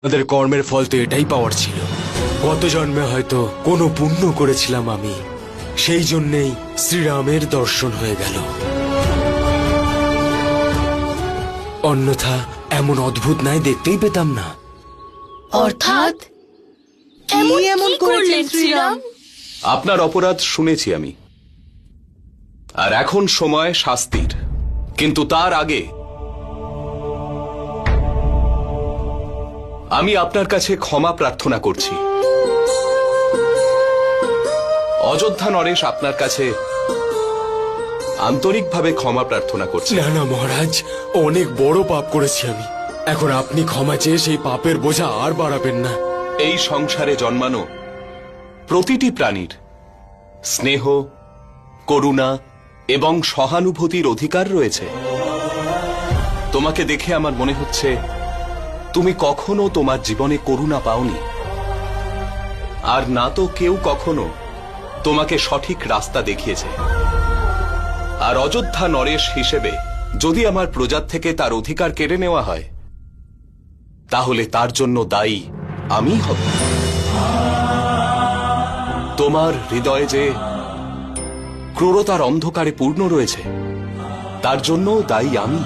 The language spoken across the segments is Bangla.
আমাদের কর্মের ফল তো এটাই পাওয়ার ছিল। গত জন্মে হয়তো কোনো পুণ্য করেছিলাম আমি, সেই জন্যেই শ্রীরামের দর্শন হয়ে গেল। অন্যথা এমন অদ্ভুত ন্যায় দেখতেই পেতাম না। অর্থাৎ কি এমন করলেন শ্রীরাম? আপনার অপরাধ শুনেছি আমি, আর এখন সময় শাস্তির। কিন্তু তার আগে আমি আপনার কাছে ক্ষমা প্রার্থনা করছি। অযোধ্যা নরেশ আপনার কাছে আন্তরিকভাবে ক্ষমা প্রার্থনা করছি। না না মহারাজ, অনেক বড় পাপ করেছি আমি। এখন আপনি ক্ষমা চেয়ে সেই পাপের বোঝা আর বাড়াবেন না। এই সংসারে জন্মানো প্রতিটি প্রাণীর স্নেহ, করুণা এবং সহানুভূতির অধিকার রয়েছে। তোমাকে দেখে আমার মনে হচ্ছে তুমি কখনো তোমার জীবনে করুণা পাওনি, আর না তো কেউ কখনো তোমাকে সঠিক রাস্তা দেখিয়েছে। আর অযোধ্যা নরেশ হিসেবে যদি আমার প্রজার থেকে তার অধিকার কেড়ে নেওয়া হয়, তাহলে তার জন্য দায়ী আমি হব। তোমার হৃদয়ে যে ক্রূরতার অন্ধকারে পূর্ণ রয়েছে, তার জন্য দায়ী আমি।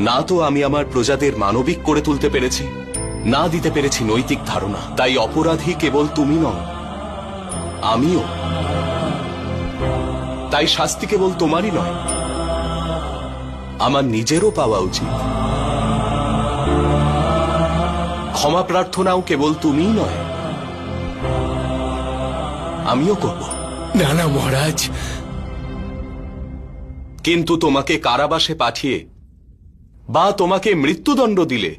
না তো আমি আমার প্রজাদের মানবিক করে তুলতে পেরেছি, না দিতে পেরেছি নৈতিক ধারণা। তাই অপরাধী কেবল তুমি নও, আমিও। তাই শাস্তি কেবল তোমারই নয়, আমার নিজেরও পাওয়া উচিত। ক্ষমা প্রার্থনাও কেবল তুমিই নয়, আমিও করব। না না মহারাজ, কিন্তু তোমাকে কারাবাসে পাঠিয়ে বা তোমাকে মৃত্যুদণ্ড দিলে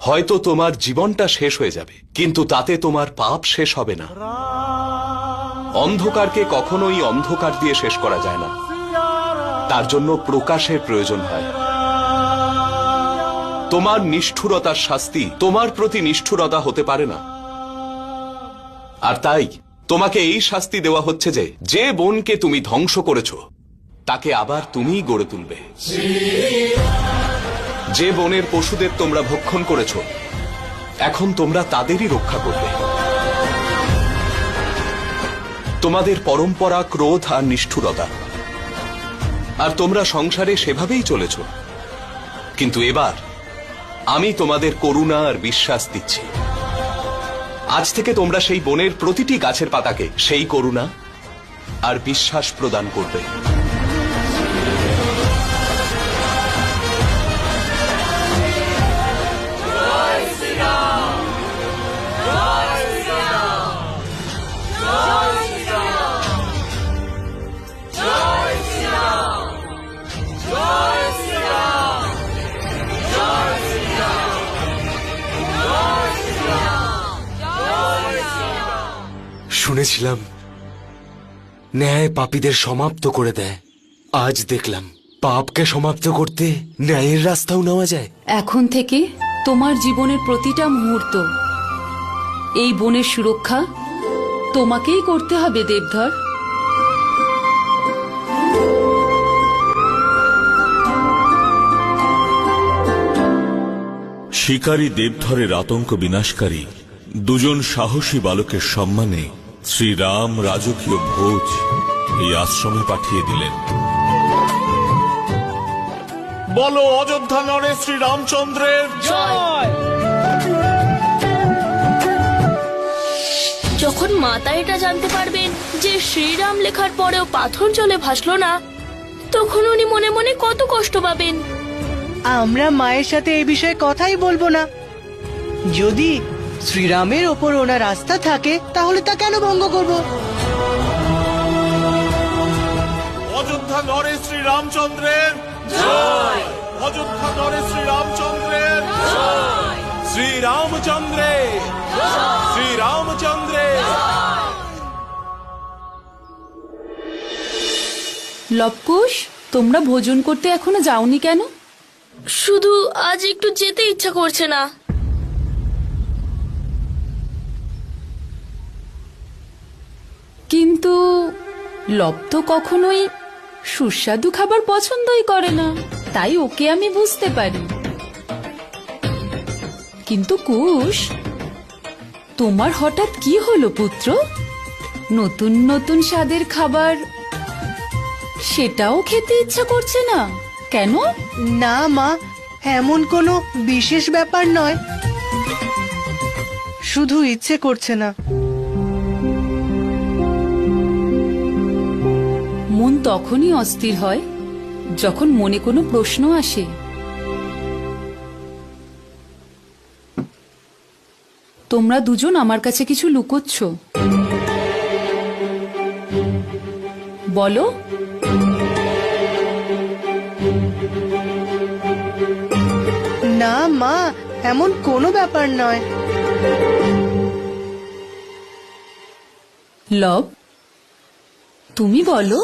হয়তো তোমার জীবনটা শেষ হয়ে যাবে, কিন্তু তাতে তোমার পাপ শেষ হবে না। অন্ধকারকে কখনোই অন্ধকার দিয়ে শেষ করা যায় না, তার জন্য প্রকাশের প্রয়োজন হয়। তোমার নিষ্ঠুরতার শাস্তি তোমার প্রতি নিষ্ঠুরতা হতে পারে না। আর তাই তোমাকে এই শাস্তি দেওয়া হচ্ছে যে বনকে তুমি ধ্বংস করেছো তাকে আবার তুমিই গড়ে তুলবে। যে বনের পশুদের তোমরা ভক্ষণ করেছো, এখন তোমরা তাদেরই রক্ষা করবে। তোমাদের পরম্পরা ক্রোধ আর নিষ্ঠুরতা, আর তোমরা সংসারে সেভাবেই চলেছ। কিন্তু এবার আমি তোমাদের করুণা আর বিশ্বাস দিচ্ছি। আজ থেকে তোমরা সেই বনের প্রতিটি গাছের পাতাকে সেই করুণা আর বিশ্বাস প্রদান করবে। শুনেছিলাম ন্যায় পাপীদের সমাপ্ত করে দেয়। আজ দেখলাম পাপকে সমাপ্ত করতে ন্যায়ের রাস্তাও নেওয়া যায়। এখন থেকে তোমার জীবনের প্রতিটা মুহূর্ত এই বনের সুরক্ষা তোমাকেই করতে হবে দেবধর। শিকারী দেবধরের আতঙ্ক বিনাশকারী দুজন সাহসী বালকের সম্মানে শ্রীরাম রাজকীয় ভোজ এই আশ্রমে পাঠিয়ে দিলেন। বলো অযোধ্যা নরেশ শ্রীরামচন্দ্রের জয়। যখন মাতা এটা জানতে পারবেন যে শ্রীরাম লেখার পরেও পাথর জলে ভাসলো না, তখন উনি মনে মনে কত কষ্ট পাবেন। আমরা মায়ের সাথে এই বিষয়ে কথাই বলবো না। যদি শ্রীরামের ওপর ওনার আস্থা থাকে তাহলে তা কেন ভঙ্গ করব? অযোধ্যা নরেশ শ্রীরামচন্দ্রের জয়। অযোধ্যা নরেশ শ্রীরামচন্দ্রের জয়। শ্রীরামচন্দ্রের শ্রীরামচন্দ্রের। লবকুশ, তোমরা ভোজন করতে এখনো যাওনি কেন? শুধু আজ একটু যেতে ইচ্ছা করছে না। কিন্তু লব তো কখনোই সুস্বাদু খাবার পছন্দই করে না, তাই ওকে আমি বুঝতে পারি। কিন্তু কুশ, তোমার হঠাৎ কি হলো পুত্র? নতুন নতুন স্বাদের খাবার সেটাও খেতে ইচ্ছা করছে না কেন? না মা, এমন কোনো বিশেষ ব্যাপার নয়, শুধু ইচ্ছে করছে না। মন তখনই অস্থির হয় যখন মনে কোনো প্রশ্ন আসে। তোমরা দুজন আমার কাছে কিছু লুকোচ্ছ, বলো। না মা, এমন কোনো ব্যাপার নয়। লব, তুমি বলো।